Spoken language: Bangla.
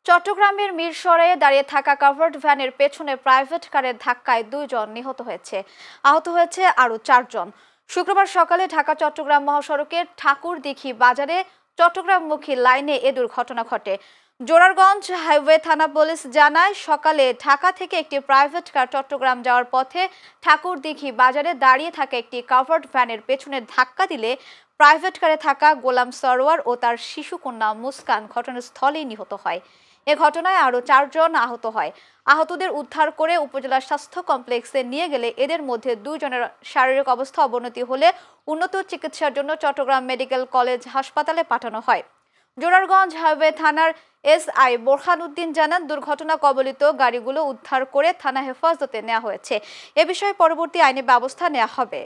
চট্টগ্রামের মিরসরাইয়ে দাঁড়িয়ে থাকা কাভার্ড ভ্যানের পেছনে প্রাইভেট কারের ধাক্কায় 2 জন নিহত হয়েছে। আহত হয়েছে আরও 4 জন। শুক্রবার সকালে ঢাকা চট্টগ্রাম মহাসড়কের ঠাকুরদিঘি বাজারে চট্টগ্রামমুখী লাইনে এ দুর্ঘটনা ঘটে। জোরারগঞ্জ হাইওয়ে থানা পুলিশ জানায়, সকালে ঢাকা থেকে একটি প্রাইভেট কার চট্টগ্রাম যাওয়ার পথে ঠাকুরদিঘি বাজারে দাঁড়িয়ে থাকা একটি কাভার্ড ভ্যানের পেছনে ধাক্কা দিলে প্রাইভেট কারে থাকা গোলাম সরোয়ার ও তার শিশুকন্যা মুস্কান ঘটনাস্থলেই নিহত হয়। এ ঘটনায় আরও 4 জন আহত হয়। আহতদের উদ্ধার করে উপজেলা স্বাস্থ্য কমপ্লেক্সে নিয়ে গেলে এদের মধ্যে 2 জনের শারীরিক অবস্থা অবনতি হলে উন্নত চিকিৎসার জন্য চট্টগ্রাম মেডিকেল কলেজ হাসপাতালে পাঠানো হয়। জোরারগঞ্জ হাইওয়ে থানার এসআই বোরহান উদ্দিন জানান, দুর্ঘটনা কবলিত গাড়িগুলো উদ্ধার করে থানা হেফাজতে নেওয়া হয়েছে। এ বিষয়ে পরবর্তী আইনি ব্যবস্থা নেওয়া হবে।